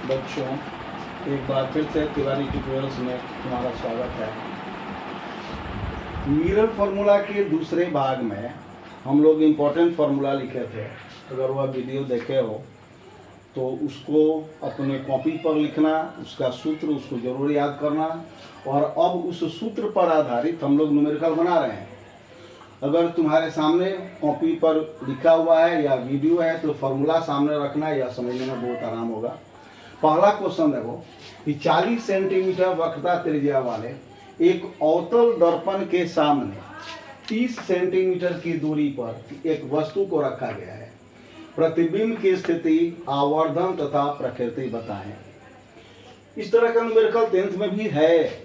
बच्चों, एक बार फिर से तिवारी ट्यूटोरियल्स में तुम्हारा स्वागत है। मिरर फार्मूला के दूसरे भाग में हम लोग इम्पोर्टेंट फार्मूला लिखे थे। अगर वह वीडियो देखे हो तो उसको अपने कॉपी पर लिखना, उसका सूत्र उसको जरूर याद करना, और अब उस सूत्र पर आधारित हम लोग न्यूमेरिकल बना रहे हैं। अगर तुम्हारे सामने कॉपी पर लिखा हुआ है या वीडियो है तो फार्मूला सामने रखना, या समझने में बहुत आराम होगा। पहला क्वेश्चन देखो कि 40 सेंटीमीटर वक्रता त्रिज्या वाले एक अवतल दर्पण के सामने 30 सेंटीमीटर की दूरी पर एक वस्तु को रखा गया है। प्रतिबिंब की स्थिति, आवर्धन तथा प्रकृति बताएं। इस तरह का न्यूमेरिकल 10th में भी है,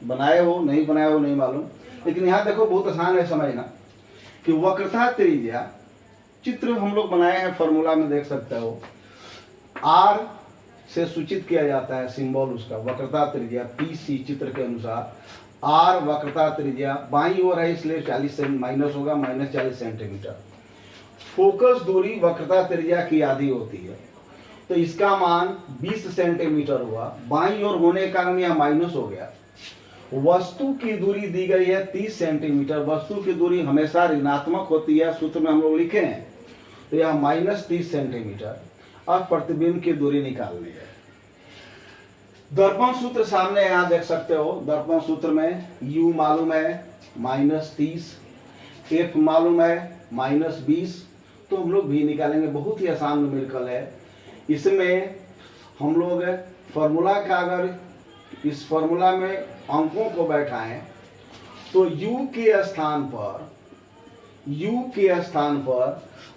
बनाए हो नहीं बनाए हो नहीं मालूम, लेकिन यहाँ देखो बहुत आसान है समझना कि वक्रता त्रिज्या चित्र हम लोग बनाए हैं, फॉर्मूला में देख सकते हो। आर से सूचित किया जाता है सिंबल उसका, वक्रता त्रिज्या पीसी चित्र के अनुसार। आर वक्रता त्रिज्या बाईं ओर है इसलिए 40 से माइनस होगा, माइनस 40 सेंटीमीटर। फोकस दूरी वक्रता त्रिज्या की आधी होती है, तो इसका मान 20 सेंटीमीटर हुआ। बाईं ओर होने के कारण यह माइनस हो गया। वस्तु की दूरी दी गई है 30 सेंटीमीटर। वस्तु की दूरी हमेशा ऋणात्मक होती है, सूत्र में हम लोग लिखे हैं, तो यह माइनस 30 सेंटीमीटर। अब प्रतिबिंब की दूरी निकालनी है। दर्पण सूत्र सामने यहां देख सकते हो। दर्पण सूत्र में u मालूम है -30, f मालूम है -20, तो हम लोग भी निकालेंगे। बहुत ही आसान न्यूमेरिकल है। इसमें हम लोग फॉर्मूला का, अगर इस फॉर्मूला में अंकों को बैठाएं तो u के स्थान पर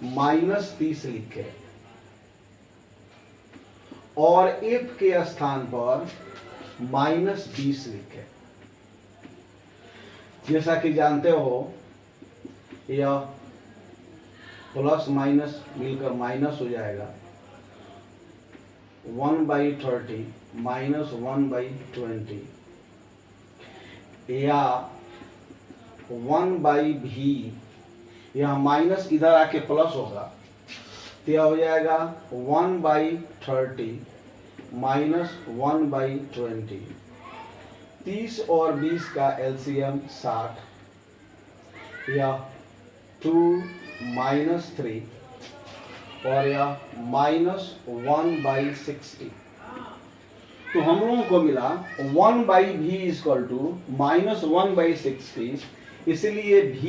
-30 लिखें और f के स्थान पर -20 लिखें। जैसा कि जानते हो यह प्लस माइनस मिलकर माइनस हो जाएगा। 1/30 माइनस 1/20, या 1/v, यह माइनस इधर आके प्लस होगा, तो यह हो जाएगा 1/30 माइनस 1/20। 30 और 20 का एलसीएम 60, या 2 - 3, और यह -1/60। तो हम लोगों को मिला 1/v इक्वल टू -1/60, इसलिए v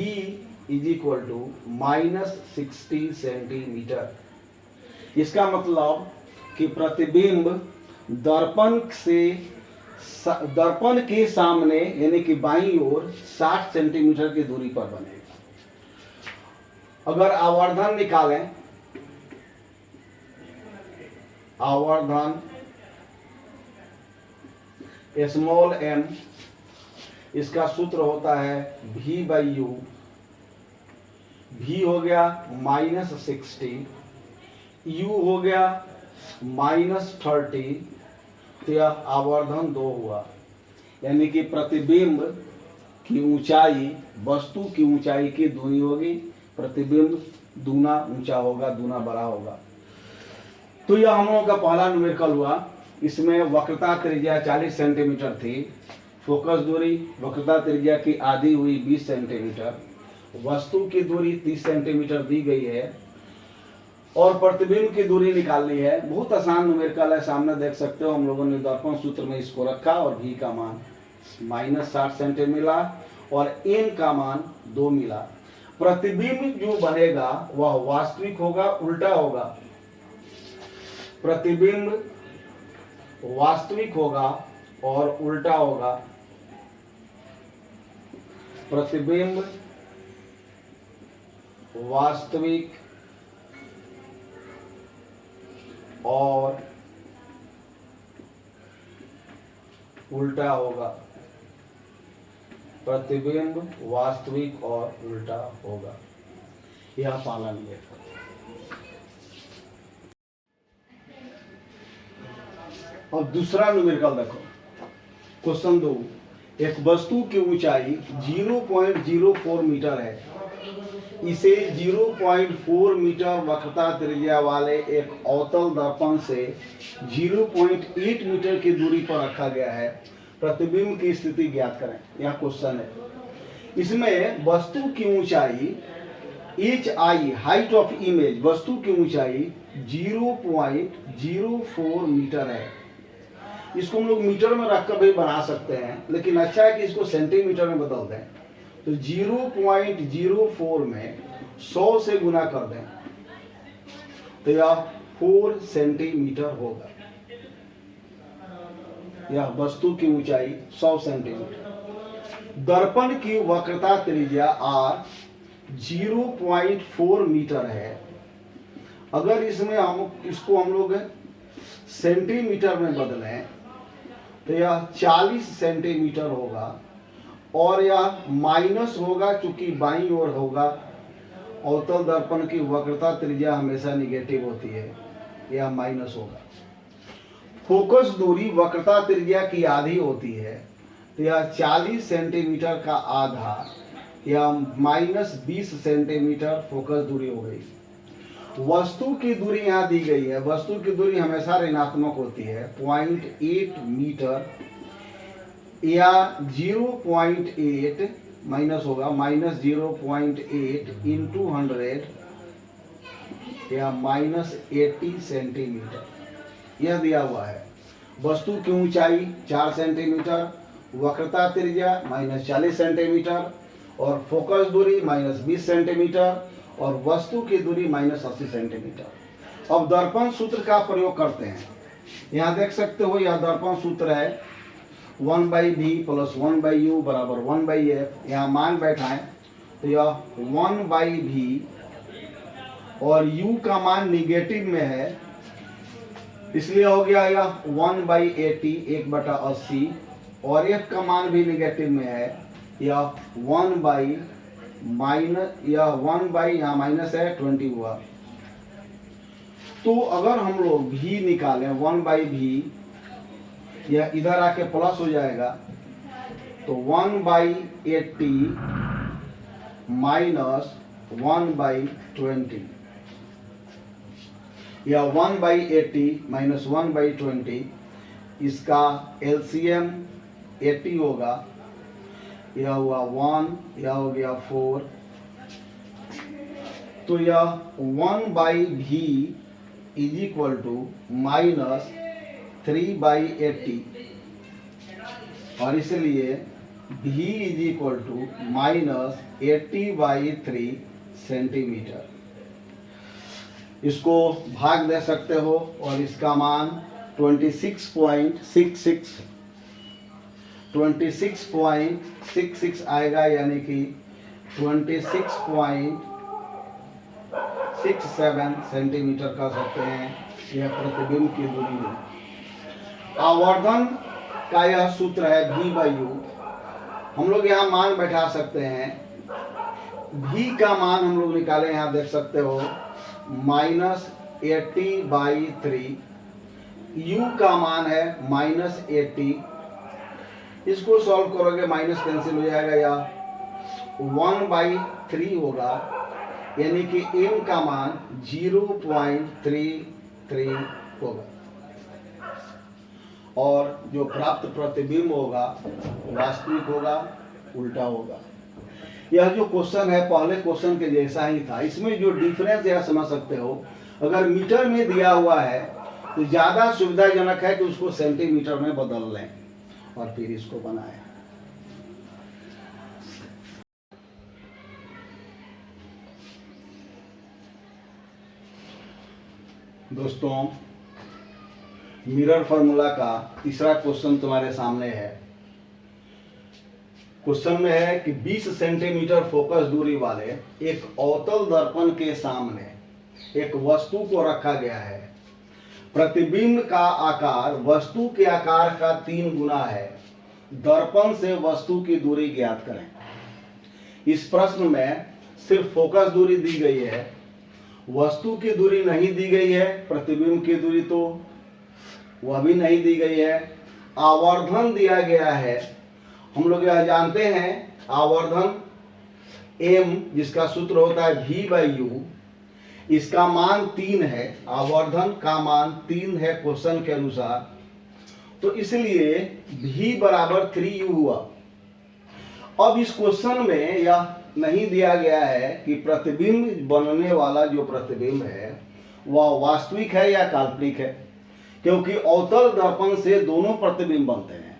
is equal to -60 centimetre. इसका मतलब कि प्रतिबिंब दर्पण के सामने यानी कि बाईं ओर 60 सेंटीमीटर की दूरी पर बनेगा। अगर आवर्धन निकालें, आवर्धन स्मॉल m, इसका सूत्र होता है v/u। v हो गया -60, u हो गया -30, तो यह आवर्धन 2 हुआ। यानी कि प्रतिबिंब की ऊंचाई वस्तु की ऊंचाई की दूनी होगी। प्रतिबिंब दूना ऊंचा होगा, दूना बड़ा होगा। तो यह हम लोगों का पहला न्यूमेरिकल हुआ। इसमें वक्रता त्रिज्या 40 सेंटीमीटर थी, फोकस दूरी वक्रता त्रिज्या की आधी हुई 20 सेंटीमीटर, वस्तु की दूरी 30 सेंटीमीटर दी गई है, और प्रतिबिंब की दूरी निकालनी है। बहुत आसान न्यूमेरिकल है, सामने देख सकते हो। हम लोगों ने दर्पण सूत्र में इसको रखा और v का मान -60 सेंटीमीटर मिला और n का मान 2 मिला। प्रतिबिंब जो बनेगा वह वास्तविक होगा, उल्टा होगा। प्रतिबिंब वास्तविक होगा और उल्टा होगा। प्रतिबिंब वास्तविक और उल्टा होगा। प्रतिबिंब वास्तविक और उल्टा होगा। यह पालन है। और दूसरा न्यूमेरिकल देखो, क्वेश्चन 2। एक वस्तु की ऊंचाई 0.04 मीटर है इसे 0.4 मीटर वक्रता त्रिज्या वाले एक अवतल दर्पण से 0.8 मीटर की दूरी पर रखा गया है। प्रतिबिंब की स्थिति ज्ञात करें। यह क्वेश्चन है। इसमें वस्तु की ऊंचाई HI, हाइट ऑफ इमेज, वस्तु की ऊंचाई 0.04 मीटर है। इसको हम लोग मीटर में रखकर भी बना सकते हैं, लेकिन अच्छा है कि इसको सेंटीमीटर में बदल दें। तो 0.04 में 100 से गुना कर दें तो यह 4 सेंटीमीटर होगा। यह वस्तु की ऊंचाई 100 सेंटीमीटर। दर्पण की वक्रता त्रिज्या R 0.4 मीटर है। अगर इसमें इसको हम लोग सेंटीमीटर में बदलें तो यह 40 सेंटीमीटर होगा, और यह माइनस होगा चूंकि बाईं ओर होगा। अवतल दर्पण की वक्रता त्रिज्या हमेशा निगेटिव होती है, यह माइनस होगा। फोकस दूरी वक्रता त्रिज्या की आधी होती है, तो यह 40 सेंटीमीटर का आधा या -20 सेंटीमीटर फोकस दूरी हो गई। वस्तु की दूरी यहाँ दी गई है। वस्तु की दूरी हमेशा ऋणात्मक होती है। 0.8 मीटर या 0.8 माइनस होगा, -0.8 इंटू 100 या -80 सेंटीमीटर, यह दिया हुआ है। वस्तु की ऊंचाई 4 सेंटीमीटर, वक्रता त्रिज्या -40 सेंटीमीटर, और फोकस दूरी -20 सेंटीमीटर, और वस्तु की दूरी -80 सेंटीमीटर। अब दर्पण सूत्र का प्रयोग करते हैं। यहाँ देख सकते हो, यह दर्पण सूत्र है 1/v + 1/u = 1/f। यहाँ मान बैठाएं तो यह 1/v, और u का मान निगेटिव में है, इसलिए हो गया यह 1/80 1/80, और f का मान भी निगेटिव में है, यह 1 यहाँ माइनस है 20 हुआ। तो अगर हम लोग v निकालें 1/v, यह इधर आके प्लस हो जाएगा, तो 1/80 माइनस 1/20, या 1/80 माइनस 1/20, इसका LCM 80 होगा। यह हुआ 1, यह हो गया 4, तो यह 1/v = -3/80, और इसलिए v = -80/3 सेंटीमीटर। इसको भाग दे सकते हो, और इसका मान 26.66 आएगा, यानी कि 26.67 सेंटीमीटर कह सकते हैं। यह प्रतिबिंब की दूरी है। आवर्धन का यह सूत्र है v/u। हम लोग यहाँ मान बैठा सकते हैं। v का मान हम लोग निकाले, यहाँ देख सकते हो -80/3, u का मान है -80। इसको सॉल्व करोगे माइनस कैंसिल हो जाएगा, या 1/3 होगा, यानी कि m का मान 0.33 होगा, और जो प्राप्त प्रतिबिंब होगा वास्तविक होगा, उल्टा होगा। यह जो क्वेश्चन है पहले क्वेश्चन के जैसा ही था। इसमें जो डिफरेंस यह समझ सकते हो, अगर मीटर में दिया हुआ है तो ज़्यादा सुविधाजनक है कि उसको सेंटीमीटर में बदल लें और फिर इसको बनाएं। दोस्तों, मिरर फार्मूला का तीसरा क्वेश्चन तुम्हारे सामने है। क्वेश्चन में है कि 20 सेंटीमीटर फोकस दूरी वाले एक अवतल दर्पण के सामने एक वस्तु को रखा गया है। प्रतिबिंब का आकार वस्तु के आकार का 3 गुना है। दर्पण से वस्तु की दूरी ज्ञात करें। इस प्रश्न में सिर्फ फोकस दूरी दी गई है, वस्तु की दूरी नहीं दी गई है, प्रतिबिंब की दूरी तो वह भी नहीं दी गई है। आवर्धन दिया गया है। हम लोग यह जानते हैं आवर्धन m जिसका सूत्र होता है v/u, इसका मान 3 है, आवर्धन का मान 3 है क्वेश्चन के अनुसार, तो इसलिए v बराबर 3u हुआ। अब इस क्वेश्चन में यह नहीं दिया गया है कि प्रतिबिंब बनने वाला जो प्रतिबिंब है वह वास्तविक है या काल्पनिक है, क्योंकि अवतल दर्पण से दोनों प्रतिबिंब बनते हैं।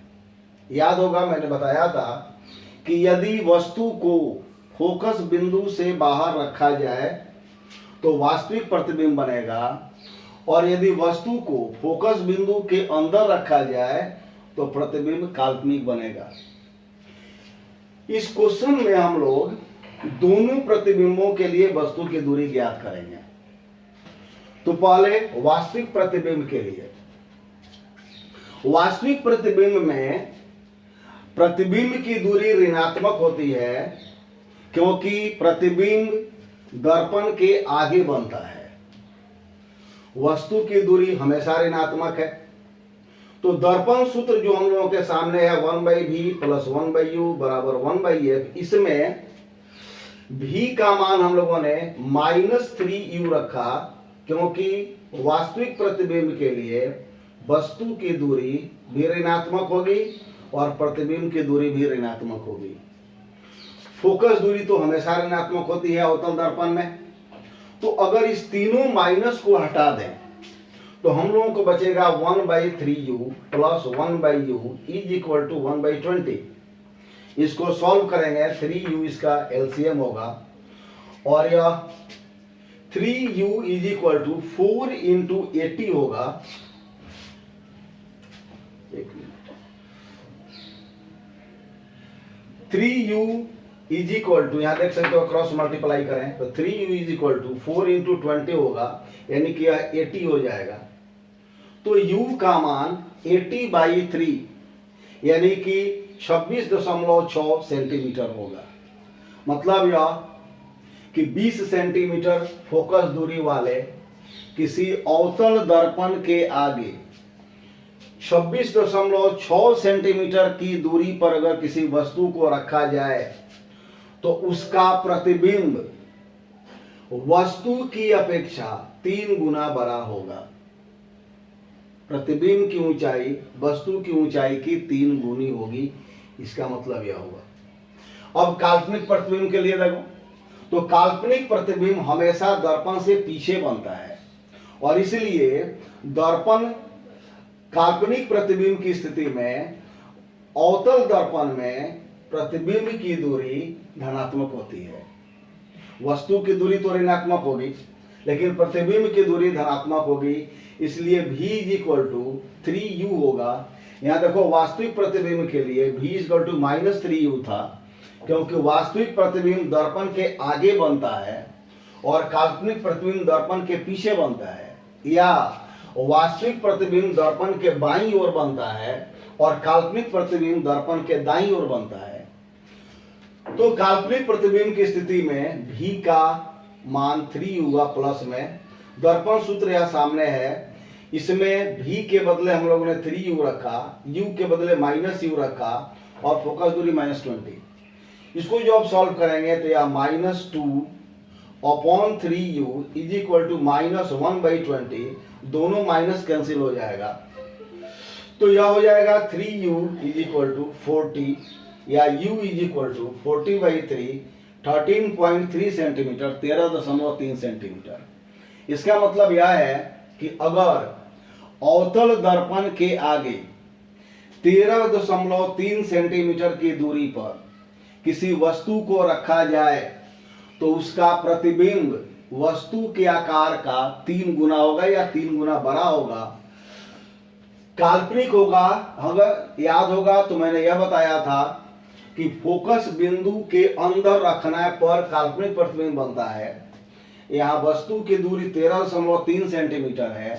याद होगा मैंने बताया था कि यदि वस्तु को फोकस बिंदु से बाहर रखा जाए तो वास्तविक प्रतिबिंब बनेगा, और यदि वस्तु को फोकस बिंदु के अंदर रखा जाए तो प्रतिबिंब काल्पनिक बनेगा। इस क्वेश्चन में हम लोग दोनों प्रतिबिंबों के लिए वस्तु की दूरी ज्ञात करेंगे। तो पहले वास्तविक प्रतिबिंब के लिए, वास्तविक प्रतिबिंब में प्रतिबिंब की दूरी ऋणात्मक होती है, क्योंकि प्रतिबिंब दर्पण के आगे बनता है। वस्तु की दूरी हमेशा ऋणात्मक है। तो दर्पण सूत्र जो हम लोगों के सामने है 1/v + 1/u = 1/f, इसमें v का मान हम लोगों ने -3u रखा, क्योंकि वास्तविक प्रतिबिंब के लिए वस्तु की दूरी भी ऋणात्मक होगी और प्रतिबिंब की दूरी भी ऋणात्मक होगी। फोकस दूरी तो हमेशा ऋणात्मक होती है अवतल दर्पण में। तो अगर इस तीनों माइनस को हटा दें तो हम लोगों को बचेगा 1/3u + 1/u = 1/20। इसको सॉल्व करेंगे, 3u इसका एलसीएम होगा, और यह 3u = 4 × 80 होगा। एक मिनट, 3u = यहाँ देख सकते हो क्रॉस मल्टीप्लाई करें तो 3u = 4 × 20 होगा, यानी कि यह 80 हो जाएगा। तो u का मान 80/3 यानी कि 26.6 सेंटीमीटर होगा। मतलब यह कि 20 सेंटीमीटर फोकस दूरी वाले किसी अवतल दर्पण के आगे 26.6 सेंटीमीटर की दूरी पर अगर किसी वस्तु को रखा जाए तो उसका प्रतिबिंब वस्तु की अपेक्षा 3 गुना बड़ा होगा। प्रतिबिंब की ऊंचाई वस्तु की ऊंचाई की 3 गुनी होगी, इसका मतलब यह होगा। अब काल्पनिक प्रतिबिंब के लिए देखो, तो काल्पनिक प्रतिबिंब हमेशा दर्पण से पीछे बनता है, और इसलिए दर्पण काल्पनिक प्रतिबिंब की स्थिति में अवतल दर्पण में प्रतिबिंब की दूरी धनात्मक होती है। वस्तु की दूरी तो ऋणात्मक होगी, लेकिन प्रतिबिंब की दूरी धनात्मक होगी, इसलिए v = 3u होगा। यहाँ देखो वास्तविक प्रतिबिंब के लिए v = -3u था, क्योंकि वास्तविक प्रतिबिंब दर्पण के आगे बनता है और काल्पनिक प्रतिबिंब दर्पण के पीछे बनता है, या वास्तविक प्रतिबिंब दर्पण के बाईं ओर बनता है और काल्पनिक प्रतिबिंब दर्पण के दाईं ओर बनता है। तो काल्पनिक प्रतिबिंब की स्थिति में v का मान 3 होगा प्लस में। दर्पण सूत्र यह सामने है, इसमें v के बदले हम लोगों ने 3u रखा, u के बदले -u रखा, और फोकस दूरी -20। इसको जो आप सॉल्व करेंगे तो यह -2/3u = -1/20, दोनों माइनस कैंसिल हो जाएगा। तो यह हो जाएगा 3u = 40, या u = 40/3, 13.3 सेंटीमीटर, 13.3 सेंटीमीटर। इसका मतलब यह है कि अगर अवतल दर्पण के आगे 13.3 सेंटीमीटर की दूरी पर किसी वस्तु को रखा जाए तो उसका प्रतिबिंब वस्तु के आकार का 3 गुना होगा या 3 गुना बड़ा होगा, काल्पनिक होगा। अगर याद होगा तो मैंने यह बताया था कि फोकस बिंदु के अंदर रखने पर काल्पनिक प्रतिबिंब बनता है। यहाँ वस्तु की दूरी 13.3 सेंटीमीटर है,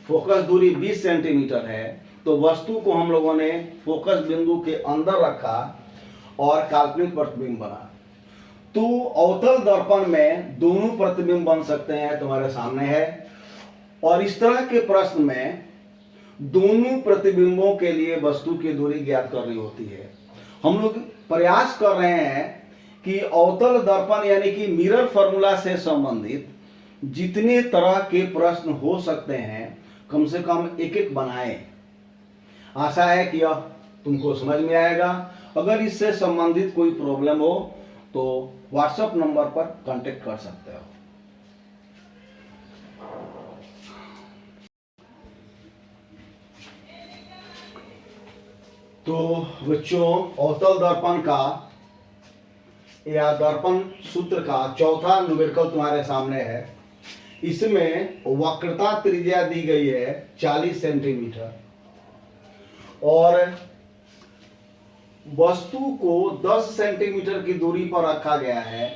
फोकस दूरी 20 सेंटीमीटर है, तो वस्तु को हम लोगों ने फोकस बिंदु के अंदर रखा और काल्पनिक प्रतिबिंब बना। तो अवतल दर्पण में दोनों प्रतिबिंब बन सकते हैं, तुम्हारे सामने है। और इस तरह के प्रश्न में दोनों प्रतिबिंबों के लिए वस्तु की दूरी ज्ञात करनी होती है। हम लोग प्रयास कर रहे हैं कि अवतल दर्पण यानी कि मिरर फॉर्मूला से संबंधित जितने तरह के प्रश्न हो सकते हैं कम से कम एक एक बनाएं। आशा है कि यह तुमको समझ में आएगा। अगर इससे संबंधित कोई प्रॉब्लम हो तो व्हाट्सएप नंबर पर कांटेक्ट कर सकते हो। तो बच्चों, अवतल दर्पण का या दर्पण सूत्र का चौथा न्यूमेरिकल तुम्हारे सामने है। इसमें वक्रता त्रिज्या दी गई है 40 सेंटीमीटर और वस्तु को 10 सेंटीमीटर की दूरी पर रखा गया है।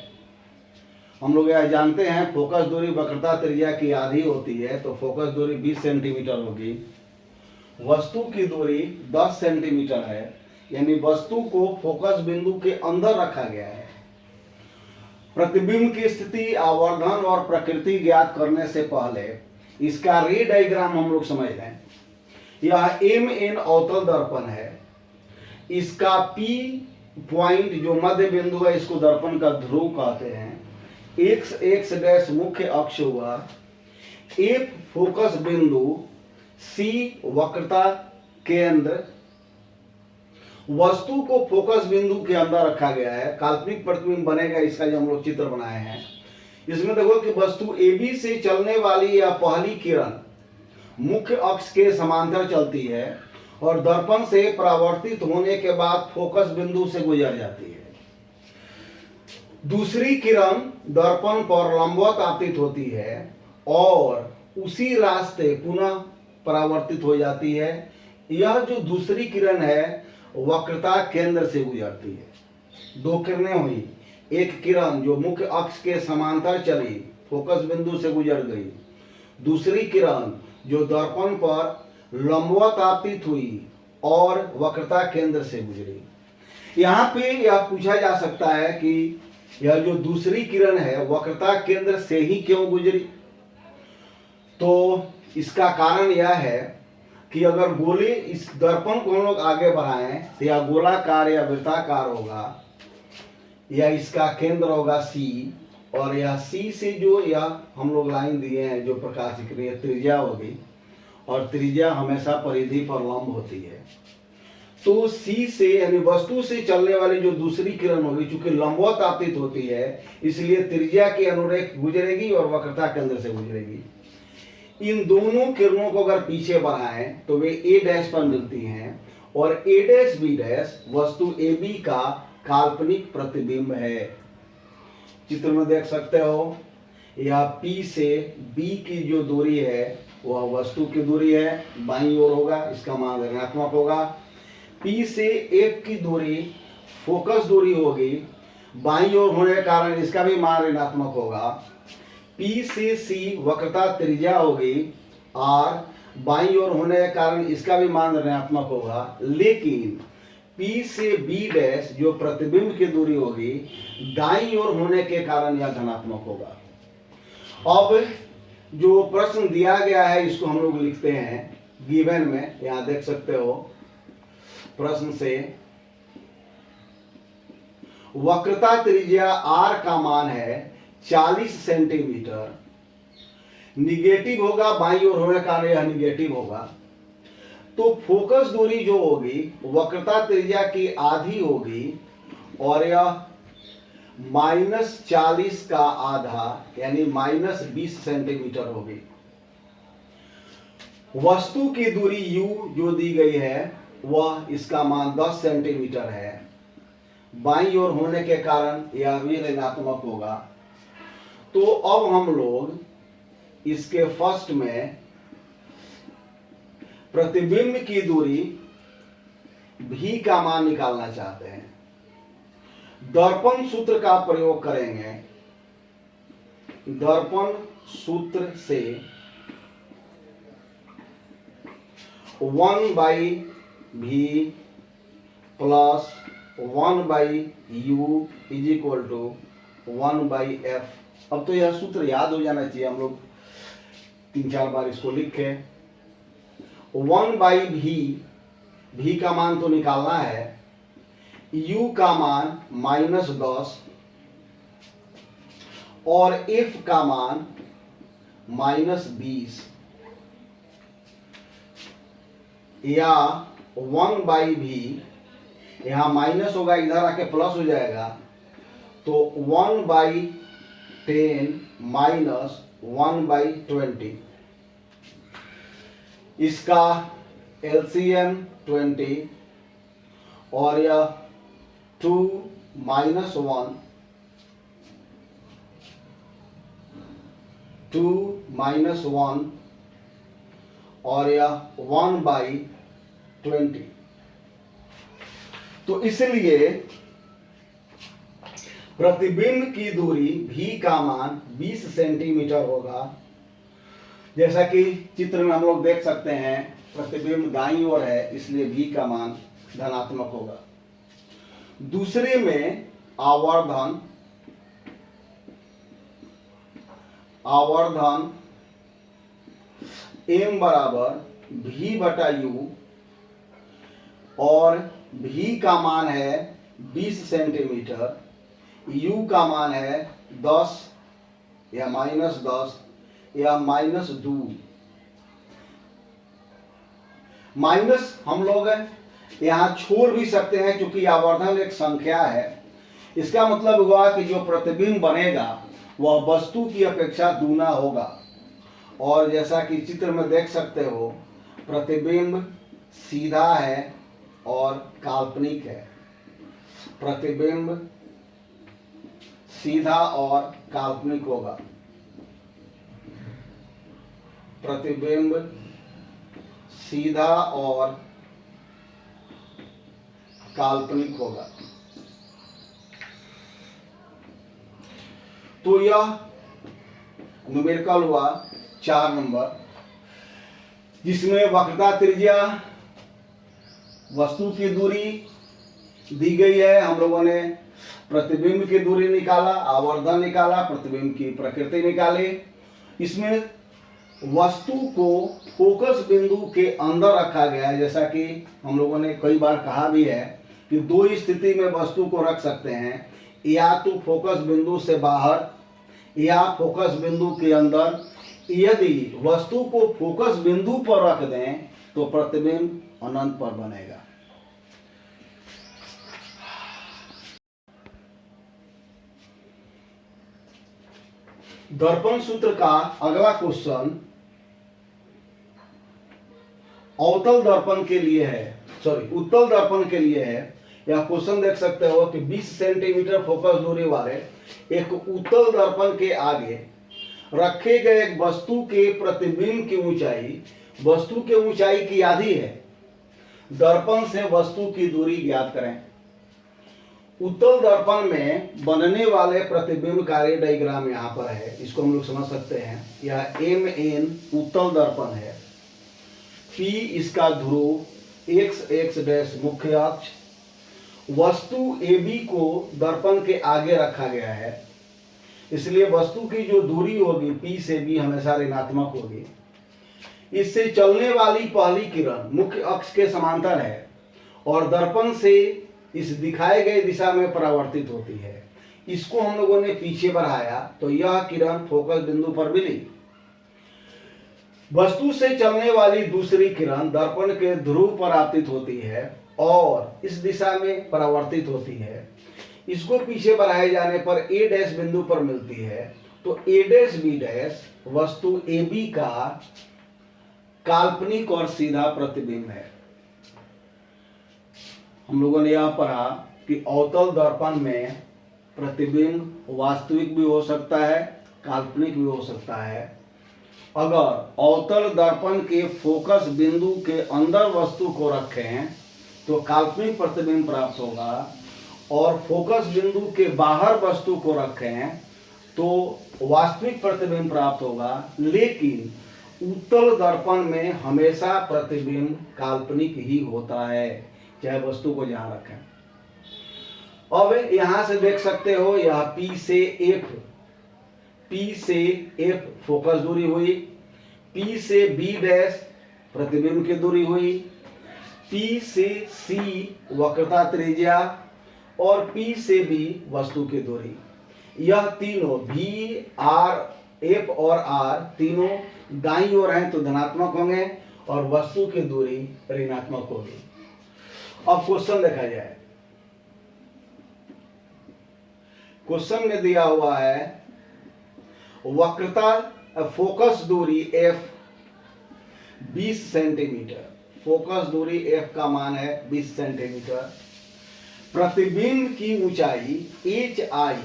हम लोग यह जानते हैं फोकस दूरी वक्रता त्रिज्या की आधी होती है, तो फोकस दूरी 20 सेंटीमीटर होगी। वस्तु की दूरी 10 सेंटीमीटर है, यानी वस्तु को फोकस बिंदु के अंदर रखा गया है। प्रतिबिंब की स्थिति, आवर्धन और प्रकृति ज्ञात करने से पहले इसका रे डायग्राम हम लोग समझ लें। यह MN अवतल दर्पण है। इसका P पॉइंट जो मध्य बिंदु है इसको दर्पण का ध्रुव कहते हैं। x डैश मुख्य अक्ष हुआ, एक फोकस बिंदु C वक्रता केंद्र। वस्तु को फोकस बिंदु के अंदर रखा गया है। काल्पनिक प्रतिबिंब बनेगा, इसका जो हम लोग चित्र बनाए हैं। इसमें देखो कि वस्तु AB से चलने वाली या पहली किरण मुख्य अक्ष के समांतर चलती है और दर्पण से परावर्तित होने के बाद फोकस बिंदु से गुजर जाती है। दूसरी किरण दर्पण पर लंबवत आपतित होती है और उसी रास्ते पुनः परावर्तित हो जाती है। यह जो दूसरी किरण है वक्रता केंद्र से गुजरती है। दो किरणें हुई, एक किरण जो मुख्य अक्ष के समांतर चली, फोकस बिंदु से गुजर गई। दूसरी किरण जो दर्पण पर लंबवत आपतित हुई और वक्रता केंद्र से गुजरी। यहाँ पे यह पूछा जा सकता है कि यह जो दूसरी किरण है वक्रता केंद्र से ही क्यों गुजरी। तो इसका कारण यह है कि अगर गोले इस दर्पण को हम लोग आगे बढ़ाएं तो यह गोलाकार या वृत्ताकार होगा, या इसका केंद्र होगा C और यह C से जो यह हम लोग लाइन दिए हैं जो प्रकाश दिख रही है त्रिज्या होगी, और त्रिज्या हमेशा परिधि पर लंब होती है। तो C से यानी वस्तु से चलने वाली जो दूसरी किरण होगी, चूंकि लंबवत आपतित होती है इसलिए त्रिज्या के अनुरेख गुजरेगी और वक्रता केंद्र से गुजरेगी। इन दोनों किरणों को अगर पीछे बढ़ाएं तो वे A डैश पर मिलती हैं और A डैश B डैश वस्तु AB का काल्पनिक प्रतिबिंब है। चित्र में देख सकते हो, यह P से B की जो दूरी है वह वस्तु की दूरी है, बाईं ओर होगा, इसका मान ऋणात्मक होगा। P से F की दूरी फोकस दूरी होगी, बाईं ओर होने के कारण इसका भी मान ऋणात्मक होगा। P से C वक्रता त्रिज्या होगी R, बाईं ओर होने के कारण इसका भी मान ऋणात्मक होगा। लेकिन P से B डैश जो प्रतिबिंब की दूरी होगी दाईं ओर होने के कारण यह धनात्मक होगा। अब जो प्रश्न दिया गया है इसको हम लोग लिखते हैं गिवन में, यहां देख सकते हो प्रश्न से वक्रता त्रिज्या R का मान है 40 सेंटीमीटर, निगेटिव होगा, बाईं ओर होने का कारण यह निगेटिव होगा। तो फोकस दूरी जो होगी वक्रता त्रिज्या की आधी होगी और यह -40 का आधा यानी -20 सेंटीमीटर होगी। वस्तु की दूरी U जो दी गई है वह इसका मान 10 सेंटीमीटर है, बाईं ओर होने के कारण यह भी ऋणात्मक होगा। तो अब हम लोग इसके फर्स्ट में प्रतिबिंब की दूरी V का मान निकालना चाहते हैं। दर्पण सूत्र का प्रयोग करेंगे। दर्पण सूत्र से 1/V plus 1/U is equal to 1/F। अब तो यह सूत्र याद हो जाना चाहिए, हम लोग 3-4 बार इसको लिखे। 1/V, V का मान तो निकालना है, U का मान -10 और f का मान -20 या 1/v, यहां माइनस होगा इधर आके प्लस हो जाएगा, तो 1/10 माइनस 1/20, इसका एलसीएम 20 और यह 2 -1 2 -1 और यह 1/20। तो इसलिए प्रतिबिंब की दूरी v का मान 20 सेंटीमीटर होगा। जैसा कि चित्र में हम लोग देख सकते हैं, प्रतिबिंब दाईं ओर है, इसलिए v का मान धनात्मक होगा। दूसरे में आवर्धन m बराबर v/u और v का मान है 20 सेंटीमीटर, u का मान है 10 या -10 या -2। माइनस हम लोग यहाँ छोड़ भी सकते हैं क्योंकि आवर्धन एक संख्या है। इसका मतलब हुआ कि जो प्रतिबिंब बनेगा वह वस्तु की अपेक्षा दूना होगा। और जैसा कि चित्र में देख सकते हो, प्रतिबिंब सीधा है और काल्पनिक है। प्रतिबिंब सीधा और काल्पनिक होगा। प्रतिबिंब सीधा और काल्पनिक होगा। तो यह न्यूमेरिकल हुआ 4 नंबर, जिसमें वक्रता त्रिज्या, वस्तु की दूरी दी गई है। हम लोगों ने प्रतिबिंब की दूरी निकाला, आवर्धन निकाला, प्रतिबिंब की प्रकृति निकाली। इसमें वस्तु को फोकस बिंदु के अंदर रखा गया है। जैसा कि हम लोगों ने कई बार कहा भी है कि 2 स्थिति में वस्तु को रख सकते हैं, या तो फोकस बिंदु से बाहर या फोकस बिंदु के अंदर। यदि वस्तु को फोकस बिंदु पर रख दें तो प्रतिबिंब अनंत पर बनेगा। दर्पण सूत्र का अगला क्वेश्चन अवतल दर्पण के लिए है, उत्तल दर्पण के लिए है। यह क्वेश्चन देख सकते हो कि 20 सेंटीमीटर फोकस दूरी वाले एक उत्तल दर्पण के आगे रखे गए एक वस्तु के प्रतिबिंब की ऊंचाई वस्तु के ऊंचाई की आधी है। दर्पण से वस्तु की दूरी ज्ञात करें। उत्तल दर्पण में बनने वाले प्रतिबिंब कार्य डायग्राम यहाँ पर है, इसको हम लोग समझ सकते हैं। यह MN उत्तल दर्पण है। P इसका ध्रुव, x मुख्य अक्ष। वस्तु AB को दर्पण के आगे रखा गया है, इसलिए वस्तु की जो दूरी होगी P से B हमेशा ऋणात्मक होगी। इससे चलने वाली पहली किरण मुख्य अक्ष के समांतर है और दर्पण से इस दिखाए गए दिशा में परावर्तित होती है। इसको हम लोगों ने पीछे बढ़ाया तो यह किरण फोकस बिंदु पर मिली। वस्तु से चलने वाली दूसरी किरण दर्पण के ध्रुव पर आपतित होती है और इस दिशा में परावर्तित होती है। इसको पीछे बढ़ाए जाने पर A' बिंदु पर मिलती है। तो A' वस्तु AB का काल्पनिक और सीधा प्रतिबिंब है। हम लोगों ने यह पढ़ा कि अवतल दर्पण में प्रतिबिंब वास्तविक भी हो सकता है, काल्पनिक भी हो सकता है। अगर अवतल दर्पण के फोकस बिंदु के अंदर वस्तु को रखें तो काल्पनिक प्रतिबिंब प्राप्त होगा, और फोकस बिंदु के बाहर वस्तु को रखें तो वास्तविक प्रतिबिंब प्राप्त होगा। लेकिन उत्तल दर्पण में हमेशा प्रतिबिंब काल्पनिक ही होता है, चाहे वस्तु को जहां रखें। अब यहां से देख सकते हो, यह P से F फोकस दूरी हुई, P से B' प्रतिबिंब की दूरी हुई, P से C वक्रता त्रिज्या और P से B वस्तु की दूरी। यह तीनों भी, आर, एफ और आर तीनों दाईं ओर हैं तो धनात्मक होंगे और वस्तु की दूरी ऋणात्मक होगी। अब क्वेश्चन देखा जाए। क्वेश्चन में दिया हुआ है वक्रता फोकस दूरी एफ 20 सेंटीमीटर, फोकस दूरी एफ का मान है 20 सेंटीमीटर। प्रतिबिंब की ऊंचाई एच आई,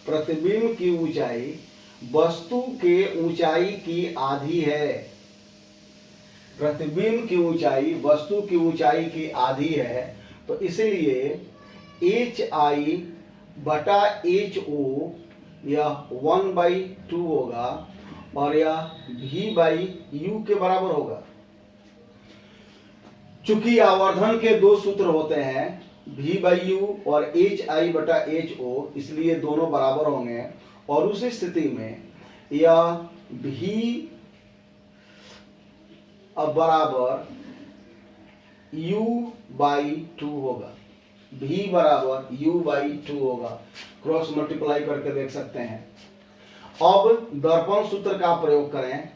प्रतिबिंब की ऊंचाई वस्तु के ऊंचाई की आधी है। प्रतिबिंब की ऊंचाई वस्तु की ऊंचाई की आधी है, तो इसलिए एच आई बटा एच ओ यह 1/2 होगा और यह v/u के बराबर होगा। चूंकि आवर्धन के दो सूत्र होते हैं v/u और hi बटा ho, इसलिए दोनों बराबर होंगे और उस स्थिति में यह v बराबर u/2 होगा, v बराबर u/2 होगा। क्रॉस मल्टीप्लाई करके देख सकते हैं। अब दर्पण सूत्र का प्रयोग करें।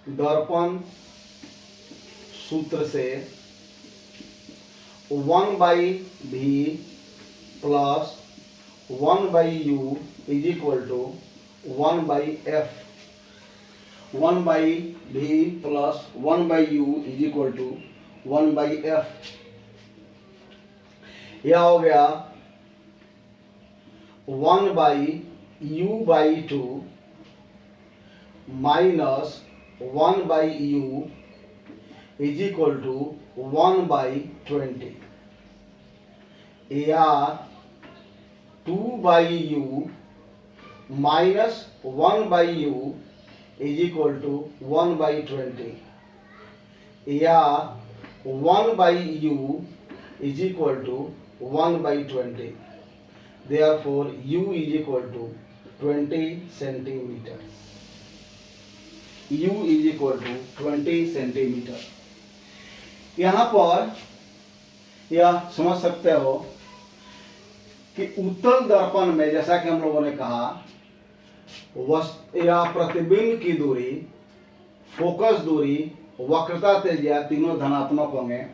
दर्पण सूत्र से 1/v plus 1/u is equal to 1/f, 1/v plus 1/u is equal to 1/f। यह हो गया 1/u/2 minus 1/u is equal to 1/20 या 2/u minus 1/u is equal to 1/20 या 1/u is equal to 1/20। Therefore, u is equal to 20 centimetre. u is equal to 20 centimetre. यहाँ पर यह समझ सकते हो कि उत्तल दर्पण में, जैसा कि हम लोगों ने कहा, या प्रतिबिंब की दूरी, फोकस दूरी, वक्रता, त्रिज्या तीनों धनात्मक होंगे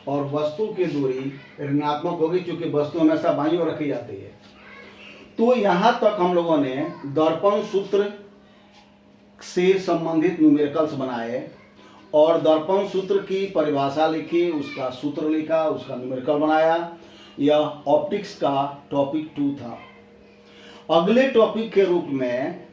और वस्तु की दूरी ऋणात्मक होगी, क्योंकि वस्तु हमेशा बाईं ओर रखी जाती है। तो यहां तक हम लोगों ने दर्पण सूत्र से संबंधित न्यूमेरिकल्स बनाए और दर्पण सूत्र की परिभाषा लिखी, उसका सूत्र लिखा, उसका न्यूमेरिकल बनाया। यह ऑप्टिक्स का टॉपिक 2 था। अगले टॉपिक के रूप में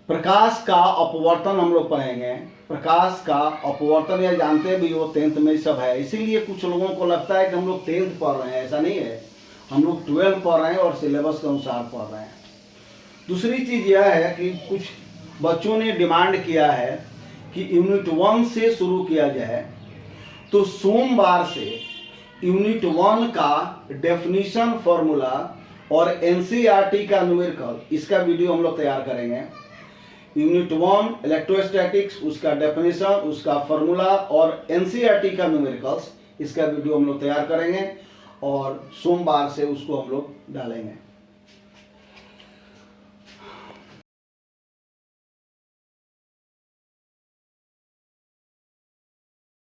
प्रकाश का अपवर्तन हम लोग पढ़ेंगे। प्रकाश का अपवर्तन, यह जानते भी हो 10th में सब है, इसीलिए कुछ लोगों को लगता है कि हम लोग 10th पढ़ रहे हैं। ऐसा नहीं है, हम लोग 12 पढ़ रहे हैं और सिलेबस के अनुसार पढ़ रहे हैं। दूसरी चीज यह है कि कुछ बच्चों ने डिमांड किया है कि यूनिट 1 से शुरू किया जाए, तो सोमवार से यूनिट 1 का डेफिनेशन फॉर्मूला और एनसीईआरटी का न्यूमेरिकल, इसका वीडियो हम लोग तैयार करेंगे। यूनिट 1 इलेक्ट्रोस्टैटिक्स, उसका डेफिनेशन, उसका फॉर्मूला और एनसीईआरटी का न्यूमेरिकल्स, इसका वीडियो हम लोग तैयार करेंगे और सोमवार से उसको हम लोग डालेंगे।